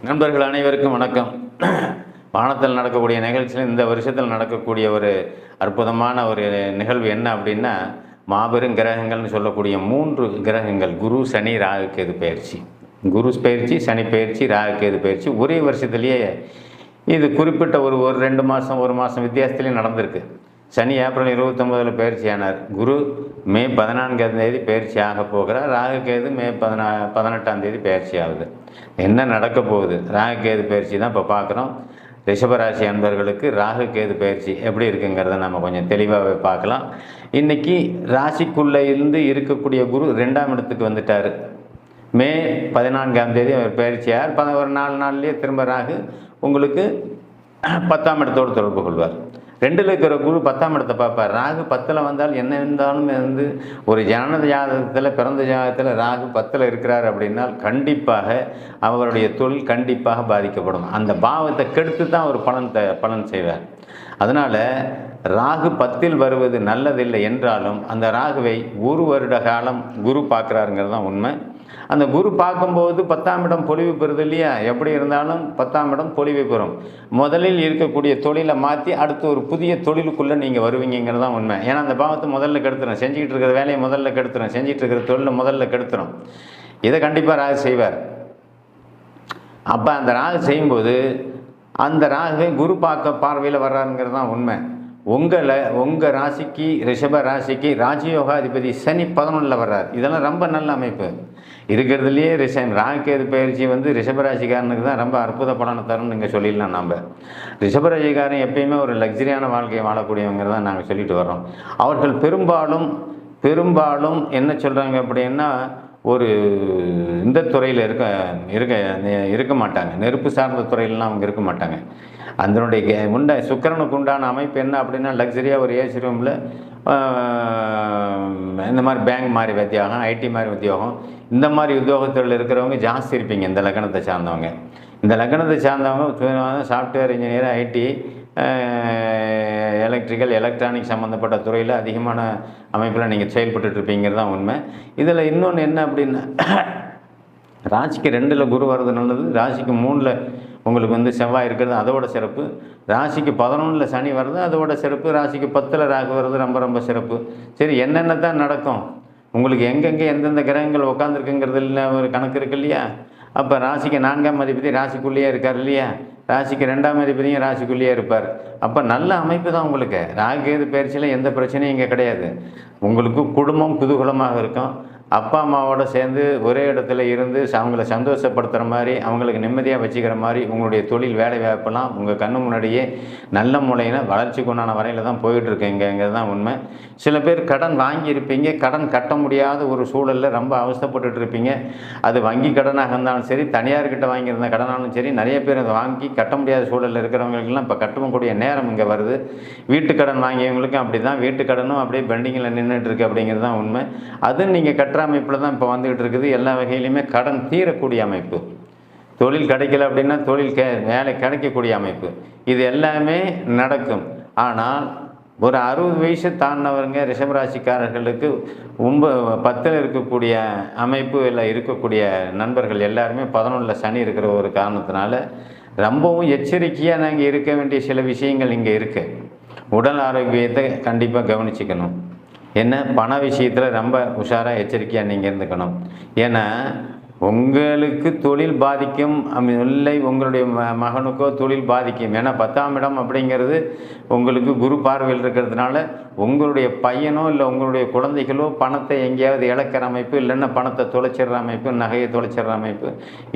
நண்பர்கள் அனைவருக்கும் வணக்கம். வானத்தில் நடக்கக்கூடிய நிகழ்ச்சியில் இந்த வருஷத்தில் நடக்கக்கூடிய ஒரு அற்புதமான ஒரு நிகழ்வு என்ன அப்படின்னா, மாபெரும் கிரகங்கள்னு சொல்லக்கூடிய 3 கிரகங்கள் குரு, சனி, ராகு, கேது பயிற்சி. குரு பயிற்சி, சனி பயிற்சி, ராகு, கேது பயிற்சி ஒரே வருஷத்துலேயே இது குறிப்பிட்ட ஒரு 2 மாதம் 1 மாதம் வித்தியாசத்துலேயும் நடந்திருக்கு. சனி ஏப்ரல் 29 பயிற்சியானார். குரு மே 14 பயிற்சி ஆக போகிறார். ராகு கேது மே 18 பயிற்சி ஆகுது. என்ன நடக்க போகுது? ராகு கேது பயிற்சி தான் இப்போ பார்க்குறோம். ரிஷபராசி அன்பர்களுக்கு ராகு கேது பயிற்சி எப்படி இருக்குங்கிறத நம்ம கொஞ்சம் தெளிவாகவே பார்க்கலாம். இன்றைக்கி ராசிக்குள்ளே இருந்து இருக்கக்கூடிய குரு 2ஆம் இடத்துக்கு வந்துட்டார். மே 14 அவர் பயிற்சியார். ஒரு 4 நாள்லேயே திரும்ப ராகு உங்களுக்கு 10ஆம் இடத்தோடு தொடர்பு கொள்வார். 2ல் இருக்கிற குரு 10ஆம் இடத்தை பார்ப்பார். ராகு 10ல் வந்தால் என்ன இருந்தாலும் ஒரு ஜனன ஜாதகத்தில் பிறந்த ஜாதகத்தில் ராகு 10ல் இருக்கிறார் அப்படின்னால் கண்டிப்பாக அவருடைய தொழில் கண்டிப்பாக பாதிக்கப்படும். அந்த பாவத்தை கெடுத்து தான் அவர் பலன் செய்வார். அதனால் ராகு 10ல் வருவது நல்லதில்லை என்றாலும் அந்த ராகுவை 1 வருட காலம் குரு பார்க்குறாருங்கிறது தான் உண்மை. அந்த குரு பார்க்கும்போது 10ஆம் இடம் பொலிவு பெறுது இல்லையா? எப்படி இருந்தாலும் 10ஆம் இடம் பொலிவு பெறும். முதலில் இருக்கக்கூடிய தொழிலை மாற்றி அடுத்து ஒரு புதிய தொழிலுக்குள்ளே நீங்கள் வருவீங்கிறது தான் உண்மை. ஏன்னா அந்த பாவத்தை முதல்ல கெடுத்துரும், செஞ்சுக்கிட்டு இருக்கிற வேலையை முதல்ல கெடுத்துரும், செஞ்சுட்டு இருக்கிற தொழிலை முதல்ல கெடுத்துரும். இதை கண்டிப்பாக ராகு செய்வார். அப்போ அந்த ராகு செய்யும்போது அந்த ராகுவை குரு பார்வையில் வர்றாருங்கிறது தான் உண்மை. உங்கள் ராசிக்கு ரிஷப ராசிக்கு ராஜயோகாதிபதி சனி 11ல் வர்றார். இதெல்லாம் ரொம்ப நல்ல அமைப்பு இருக்கிறதுலையே. ராகு கேது பயிற்சி ரிஷபராசிக்காரனுக்கு தான் ரொம்ப அற்புத பலனை தரும்னு நீங்கள் சொல்லிடலாம். நம்ம ரிஷபராசிக்காரன் எப்பயுமே ஒரு லக்ஸரியான வாழ்க்கையை வாழக்கூடியவங்க தான் நாங்கள் சொல்லிட்டு வர்றோம். அவர்கள் பெரும்பாலும் என்ன சொல்கிறாங்க அப்படின்னா, ஒரு இந்த துறையில் இருக்க மாட்டாங்க. நெருப்பு சார்ந்த துறையிலலாம் அவங்க இருக்க மாட்டாங்க. அதனுடைய சுக்கிரனுக்கு உண்டான அமைப்பு என்ன அப்படின்னா, லக்ஸரியாக ஒரு ஏசி ரூமில் இந்த மாதிரி பேங்க் மாதிரி உத்தியோகம், ஐடி மாதிரி உத்தியோகம், இந்த மாதிரி உத்தியோகத்தில் இருக்கிறவங்க ஜாஸ்தி இருப்பீங்க. இந்த லக்னத்தை சார்ந்தவங்க software engineer, IT, electrical, electronic சம்மந்தப்பட்ட துறையில் அதிகமான அமைப்பில் நீங்கள் செயல்பட்டுருப்பீங்கிறது தான் உண்மை. இதில் இன்னொன்று என்ன அப்படின்னா, ராசிக்கு 2ல் குரு வர்றது நல்லது. ராசிக்கு 3ல் உங்களுக்கு செவ்வாய் இருக்கிறது அதோட சிறப்பு. ராசிக்கு 11ல் சனி வர்றது அதோட சிறப்பு. ராசிக்கு 10ல் ராகு வர்றது ரொம்ப ரொம்ப சிறப்பு. சரி, என்னென்ன தான் நடக்கும் உங்களுக்கு, எங்கெங்கே எந்தெந்த கிரகங்கள் உட்காந்துருக்குங்கிறதுல ஒரு கணக்கு இருக்கு இல்லையா? அப்போ ராசிக்கு 4ஆம் அதிபதி ராசிக்குள்ளேயே இருக்கார் இல்லையா? ராசிக்கு 2ஆம் அதிபதியும் ராசிக்குள்ளேயே இருப்பார். அப்போ நல்ல அமைப்பு தான் உங்களுக்கு. ராகு கேது பயிற்சியில் எந்த பிரச்சனையும் இங்கே கிடையாது. உங்களுக்கு குடும்பம் குதூகலமாக இருக்கும். அப்பா அம்மாவோடு சேர்ந்து ஒரே இடத்துல இருந்து அவங்கள சந்தோஷப்படுத்துகிற மாதிரி, அவங்களுக்கு நிம்மதியாக வச்சுக்கிற மாதிரி உங்களுடைய தொழில் வேலை வாய்ப்பெல்லாம் உங்கள் கண்ணு முன்னாடியே நல்ல முறையில் வளர்ச்சிக்கு உண்டான வரையில் தான் போயிட்டுருக்கீங்கிறது தான் உண்மை. சில பேர் கடன் வாங்கியிருப்பீங்க, கடன் கட்ட முடியாத ஒரு சூழலில் ரொம்ப அவஸ்தைப்பட்டுட்டு இருப்பீங்க. அது வங்கி கடனாக இருந்தாலும் சரி, தனியார்கிட்ட வாங்கியிருந்த கடனாலும் சரி, நிறைய பேர் அதை வாங்கி கட்ட முடியாத சூழலில் இருக்கிறவங்களுக்கெல்லாம் இப்போ கட்டக்கூடிய நேரம் இங்கே வருது. வீட்டு கடன் வாங்கியவங்களுக்கும் அப்படி தான், வீட்டு கடனும் அப்படியே பெண்டிங்கில் நின்றுட்டு இருக்குது அப்படிங்கிறது தான் உண்மை. அது நீங்கள் கட்டுற அமைப்பில் தான் இப்போ வந்துகிட்டு இருக்குது. எல்லா வகையிலுமே கடன் தீரக்கூடிய அமைப்பு, தொழில் கிடைக்கல அப்படின்னா தொழில் வேலை கிடைக்கக்கூடிய அமைப்பு, இது எல்லாமே நடக்கும். ஆனால் ஒரு 60 வயசு தாண்டினவருங்க ரிஷபராசிக்காரர்களுக்கு 10ல் இருக்கக்கூடிய அமைப்பு எல்லாம் இருக்கக்கூடிய நண்பர்கள் எல்லாருமே 11ல் சனி இருக்கிற ஒரு காரணத்தினால ரொம்பவும் எச்சரிக்கையாக நாங்கள் இருக்க வேண்டிய சில விஷயங்கள் இங்கே இருக்குது. உடல் ஆரோக்கியத்தை கண்டிப்பாக கவனிச்சுக்கணும். என்ன, பண விஷயத்தில் ரொம்ப உஷாராக எச்சரிக்கையாக நீங்கள் இருந்துக்கணும். ஏன்னா உங்களுக்கு தொழில் பாதிக்கும் இல்லை, உங்களுடைய மகனுக்கோ தொழில் பாதிக்கும். ஏன்னா 10ஆம் இடம் அப்படிங்கிறது உங்களுக்கு குரு பார்வையில் இருக்கிறதுனால உங்களுடைய பையனோ இல்லை உங்களுடைய குழந்தைகளோ பணத்தை எங்கேயாவது இழக்கிற அமைப்பு, இல்லைன்னா பணத்தை தொலைச்சிடுற அமைப்பு, நகையை தொலைச்சிடுற அமைப்பு,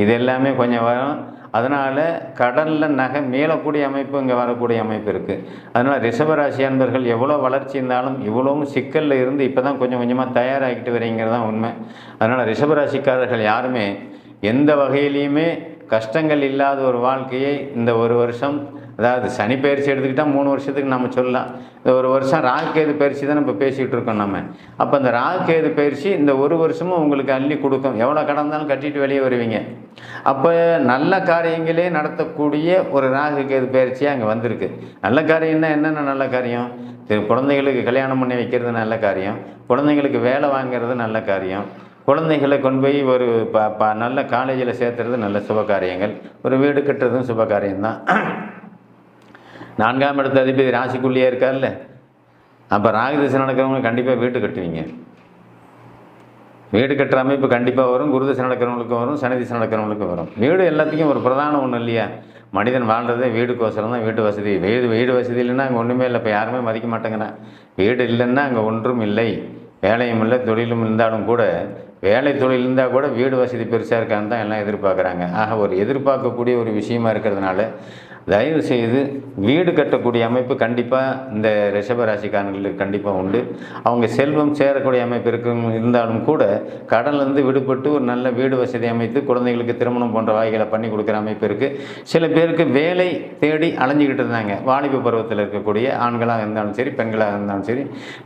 இது எல்லாமே கொஞ்சம் வரும். அதனால் கடலில் நகை மீளக்கூடிய அமைப்பு இங்கே வரக்கூடிய அமைப்பு இருக்குது. அதனால் ரிஷபராசி அன்பர்கள் எவ்வளோ வளர்ச்சி இருந்தாலும் இவ்வளவும் சிக்கலில் இருந்து இப்போ தான் கொஞ்சம் கொஞ்சமாக தயாராகிட்டு வரீங்கிறது தான் உண்மை. அதனால் ரிஷபராசிக்காரர்கள் யாருமே எந்த வகையிலையுமே கஷ்டங்கள் இல்லாத ஒரு வாழ்க்கையை இந்த ஒரு வருஷம், அதாவது சனி பயிற்சி எடுத்துக்கிட்டால் 3 வருஷத்துக்கு நம்ம சொல்லலாம். இந்த ஒரு வருஷம் ராகு கேது பயிற்சி தான் நம்ம பேசிகிட்டு இருக்கோம் நம்ம. அப்போ இந்த ராகு கேது பயிற்சி இந்த ஒரு வருஷமும் உங்களுக்கு அள்ளி கொடுக்கும். எவ்வளோ கடந்தாலும் கட்டிட்டு வெளியே வருவீங்க. அப்போ நல்ல காரியங்களே நடத்தக்கூடிய ஒரு ராகு கேது பயிற்சியாக அங்கே வந்திருக்கு. நல்ல காரியம்னா என்னென்ன நல்ல காரியம்? குழந்தைகளுக்கு கல்யாணம் பண்ணி வைக்கிறது நல்ல காரியம், குழந்தைங்களுக்கு வேலை வாங்கிறது நல்ல காரியம், குழந்தைகளை கொண்டு போய் ஒரு நல்ல காலேஜில் சேர்த்துறது நல்ல சுபகாரியங்கள். ஒரு வீடு கட்டுறதும் சுபகாரியம்தான். 4ஆம் இடத்து அதிபதி ராசிக்குள்ளேயே இருக்கார்ல, அப்போ ராகு திசை நடக்கிறவங்க கண்டிப்பாக வீடு கட்டுவீங்க. வீடு கட்டுற அமைப்பு கண்டிப்பாக வரும். குரு திசை நடக்கிறவங்களுக்கும் வரும், சனி திசை நடக்கிறவங்களுக்கும் வரும். வீடு எல்லாத்துக்கும் ஒரு பிரதான ஒன்று இல்லையா? மனிதன் வாழ்கிறதே வீடுக்கோசரம் தான். வீட்டு வசதி, வீடு வசதி இல்லைன்னா அங்கே ஒன்றுமே இல்லை. இப்போ யாருமே மதிக்க மாட்டேங்கிறேன். வீடு இல்லைன்னா அங்கே ஒன்றும் இல்லை. வேலையும் இல்லை, தொழிலும் இருந்தாலும் கூட, வேலை தொழில் இருந்தால் கூட வீடு வசதி பெருசாக இருக்கான்னு தான் எல்லாம் எதிர்பார்க்குறாங்க. ஆக ஒரு எதிர்பார்க்கக்கூடிய ஒரு விஷயமா இருக்கிறதுனால தயவு செய்து வீடு கட்டக்கூடிய அமைப்பு கண்டிப்பாக இந்த ரிஷபராசிக்காரர்களுக்கு கண்டிப்பாக உண்டு. அவங்க செல்வம் சேரக்கூடிய அமைப்பு இருந்தாலும் கூட கடன்லேருந்து விடுபட்டு ஒரு நல்ல வீடு வசதி அமைத்து குழந்தைகளுக்கு திருமணம் போன்ற வாய்களை பண்ணி கொடுக்குற அமைப்பு இருக்குது. சில பேருக்கு வேலை தேடி அலைஞ்சிக்கிட்டு இருந்தாங்க. வாலிப பருவத்தில் இருக்கக்கூடிய ஆண்களாக இருந்தாலும் சரி, பெண்களாக இருந்தாலும் சரி,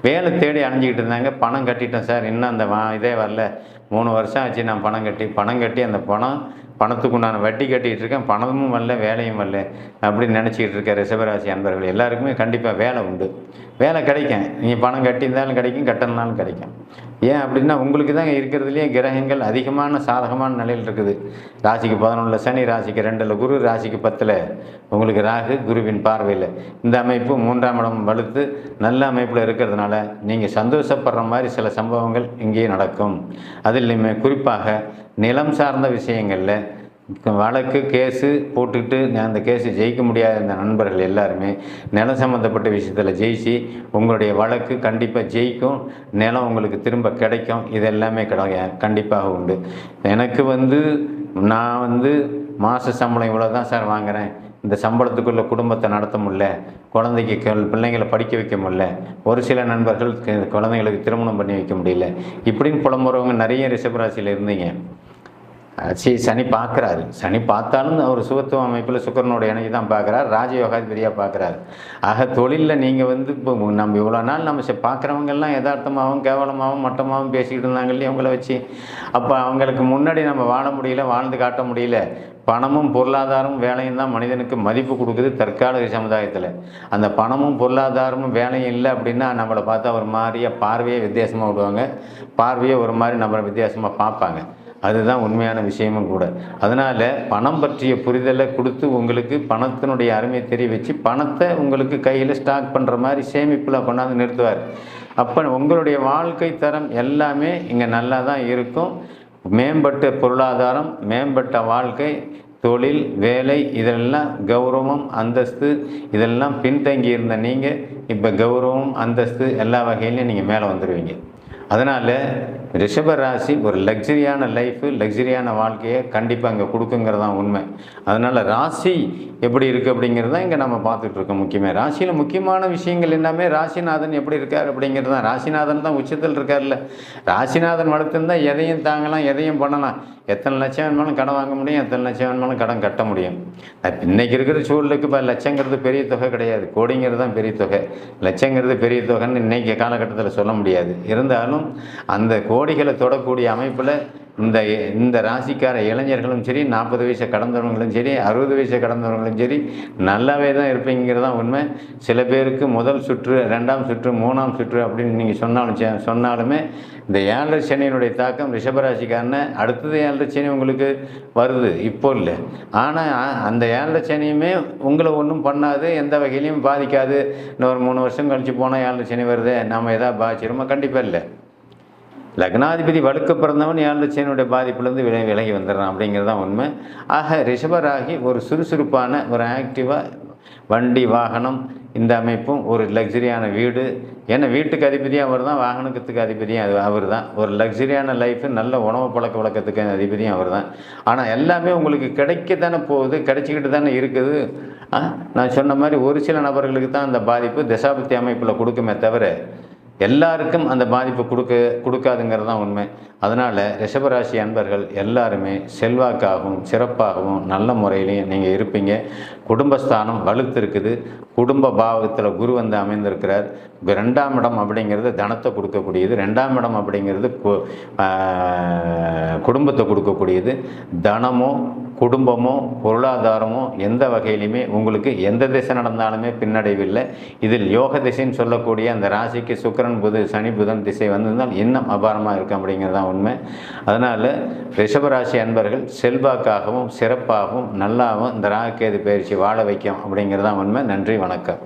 வேலை தேடி அலைஞ்சிக்கிட்டு இருந்தாங்க. பணம் கட்டிட்டேன் சார், இன்னும் அந்த இதே வரல, 3 வருஷம் ஆச்சு நான் பணம் கட்டி அந்த பணத்துக்கு உண்டான வட்டி கட்டிகிட்டு இருக்கேன், பணமும் வரல, வேலையும் வரல அப்படின்னு நினச்சிக்கிட்டு இருக்க ரிஷபராசி அன்பர்கள் எல்லாருக்குமே கண்டிப்பாக வேலை உண்டு. வேலை கிடைக்கும். நீங்கள் பணம் கட்டியிருந்தாலும் கிடைக்கும், கட்டணுனாலும் கிடைக்கும். ஏன் அப்படின்னா உங்களுக்கு தான் இருக்கிறதுலேயே கிரகங்கள் அதிகமான சாதகமான நிலையில் இருக்குது. ராசிக்கு 11 சனி, ராசிக்கு 2 குரு, ராசிக்கு 10 உங்களுக்கு ராகு, குருவின் பார்வையில் இந்த அமைப்பு 3ஆம் இடம் வலுத்து நல்ல அமைப்பில் இருக்கிறதுனால நீங்கள் சந்தோஷப்படுற மாதிரி சில சம்பவங்கள் இங்கேயே நடக்கும். அதில் குறிப்பாக நிலம் சார்ந்த விஷயங்களில் வழக்கு கேஸு போட்டுக்கிட்டு அந்த கேஸு ஜெயிக்க முடியாத இந்த நண்பர்கள் எல்லாருமே நிலம் சம்மந்தப்பட்ட விஷயத்தில் ஜெயிச்சு உங்களுடைய வழக்கு கண்டிப்பாக ஜெயிக்கும். நிலம் உங்களுக்கு திரும்ப கிடைக்கும். இது எல்லாமே கண்டிப்பாக உண்டு. எனக்கு நான் மாத சம்பளம் இவ்வளோ தான் சார் வாங்குகிறேன், இந்த சம்பளத்துக்குள்ளே குடும்பத்தை நடத்த முடியல, குழந்தைக்கு பிள்ளைங்களை படிக்க வைக்க முடியல, ஒரு சில நண்பர்கள் குழந்தைங்களுக்கு திருமணம் பண்ணி வைக்க முடியல, இப்படின்னு புலம்புறவங்க நிறைய ரிஷபராசியில் இருந்தீங்க. சனி பார்க்குறாரு. சனி பார்த்தாலும் அவர் சுகத்துவ அமைப்பில் சுக்கரனோட இணைச்சி தான் பார்க்குறாரு, ராஜயோகாதிபதியாக பார்க்குறாரு. ஆக தொழிலில் நீங்கள் இப்போ நம்ம இவ்வளோ நாள் நம்ம பார்க்குறவங்கெல்லாம் யதார்த்தமாகவும் கேவலமாகவும் மட்டமாகவும் பேசிக்கிட்டு இருந்தாங்க இல்லையா அவங்கள வச்சு. அப்போ அவங்களுக்கு முன்னாடி நம்ம வாழ முடியல, வாழ்ந்து காட்ட முடியல. பணமும் பொருளாதாரமும் வேலையும் தான் மனிதனுக்கு மதிப்பு கொடுக்குது தற்கால சமுதாயத்தில். அந்த பணமும் பொருளாதாரமும் வேலையும் இல்லை அப்படின்னா நம்மளை பார்த்தா ஒரு மாதிரியாக பார்வையே வித்தியாசமாக விடுவாங்க, பார்வையே ஒரு மாதிரி நம்மளை வித்தியாசமாக பார்ப்பாங்க. அதுதான் உண்மையான விஷயமும் கூட. அதனால் பணம் பற்றிய புரிதலை கொடுத்து உங்களுக்கு பணத்தினுடைய அருமையை தெரிய வச்சு பணத்தை உங்களுக்கு கையில் ஸ்டாக் பண்ணுற மாதிரி சேமிப்பில் கொண்டாந்து நிறுத்துவார். அப்போ உங்களுடைய வாழ்க்கை தரம் எல்லாமே இங்கே நல்லா தான் இருக்கும். மேம்பட்ட பொருளாதாரம், மேம்பட்ட வாழ்க்கை, தொழில், வேலை, இதெல்லாம் கௌரவம், அந்தஸ்து, இதெல்லாம் பின்தங்கி இருந்த நீங்கள் இப்போ கௌரவம், அந்தஸ்து எல்லா வகையிலையும் நீங்கள் மேலே வந்துடுவீங்க. அதனால் ரிஷபராசி ஒரு லக்ஸரியான லைஃபு, லக்ஸரியான வாழ்க்கையை கண்டிப்பாக இங்கே கொடுக்குங்கிறது தான் உண்மை. அதனால் ராசி எப்படி இருக்குது அப்படிங்கிறது தான் இங்கே நம்ம பார்த்துட்ருக்கோம். முக்கியமாக ராசியில் முக்கியமான விஷயங்கள் எல்லாமே ராசிநாதன் எப்படி இருக்கார் அப்படிங்கிறது தான். ராசிநாதன் தான் உச்சத்தில் இருக்கார்ல. ராசிநாதன் வளர்த்துருந்தால் எதையும் தாங்கலாம், எதையும் பண்ணலாம். எத்தனை லட்சம் வேணுமாலும் கடன் வாங்க முடியும், எத்தனை லட்சம் வேணுமாலும் கடன் கட்ட முடியும். இன்றைக்கி இருக்கிற சூழலுக்கு இப்போ லட்சங்கிறது பெரிய தொகை கிடையாது, கோடிங்கிறது தான் பெரிய தொகை. லட்சங்கிறது பெரிய தொகைன்னு இன்றைக்கி காலகட்டத்தில் சொல்ல முடியாது. இருந்தாலும் அந்த கோடிகளை தொடக்கூடிய அமைப்பில் இந்த ராசிக்கார இளைஞர்களும் சரி, 40 வயசை கடந்தவர்களும் சரி, 60 வயசை கடந்தவர்களும் சரி நல்லாவே தான் இருப்பீங்கிறது தான் உண்மை. சில பேருக்கு முதல் சுற்று, 2ஆம் சுற்று, 3ஆம் சுற்று அப்படின்னு நீங்கள் சொன்னாலுமே இந்த 7 சனியினுடைய தாக்கம் ரிஷபராசிக்காரன அடுத்தது 7 சனி உங்களுக்கு வருது, இப்போ இல்லை. ஆனால் அந்த 7 சனியுமே உங்களை ஒன்றும் பண்ணாது, எந்த வகையிலையும் பாதிக்காது. இன்னொரு 3 வருஷம் கழித்து போனால் 7 சனி வருது, நம்ம எதாவது பாதிச்சிருமா? கண்டிப்பாக இல்லை. லக்னாதிபதி வலுக்க பிறந்தவன் 7 சனியுடைய பாதிப்புலேருந்து விலகி வந்துடுறான் அப்படிங்கிறது தான் உண்மை. ஆக ரிஷபராகி ஒரு சுறுசுறுப்பான, ஒரு ஆக்டிவாக வண்டி, வாகனம், இந்த அமைப்பும் ஒரு லக்ஸரியான வீடு. ஏன்னா வீட்டுக்கு அதிபதியும் அவர் தான், வாகனத்துக்கு அதிபதியும் அவர் தான். ஒரு லக்ஸரியான லைஃபு, நல்ல உணவு பழக்க வழக்கத்துக்கு அதிபதியும் அவர் தான். ஆனால் எல்லாமே உங்களுக்கு கிடைக்க தானே போகுது, கிடைச்சிக்கிட்டு தானே இருக்குது. நான் சொன்ன மாதிரி ஒரு சில நபர்களுக்கு தான் அந்த பாதிப்பு தசாபுத்தி அமைப்பில் கொடுக்குமே தவிர எல்லாருக்கும் அந்த பாதிப்பு கொடுக்காதுங்கிறது தான் உண்மை. அதனால் ரிஷபராசி அன்பர்கள் எல்லாருமே செல்வாக்காகவும் சிறப்பாகவும் நல்ல முறையிலையும் நீங்கள் இருப்பீங்க. குடும்பஸ்தானம் வலுத்து இருக்குது. குடும்ப பாவத்தில் குரு அமைந்திருக்கிறார். 2ஆம் இடம் அப்படிங்கிறது தனத்தை கொடுக்கக்கூடியது. 2ஆம் இடம் அப்படிங்கிறது குடும்பத்தை கொடுக்கக்கூடியது. தனமோ குடும்பமோ பொருளாதாரமோ எந்த வகையிலுமே உங்களுக்கு எந்த திசை நடந்தாலுமே பின்னடைவில்லை. இதில் யோக திசைன்னு சொல்லக்கூடிய அந்த ராசிக்கு சுக்கிரன் புது சனி புதன் திசை வந்திருந்தால் இன்னும் அபாரமாக இருக்கும் அப்படிங்கிறது தான் உண்மை. அதனால் ரிஷபராசி அன்பர்கள் செல்வாக்காகவும் சிறப்பாகவும் நல்லாவும் இந்த ராகு கேது பயிற்சி வாழ வைக்கும் அப்படிங்கிறது தான் உண்மை. நன்றி, வணக்கம்.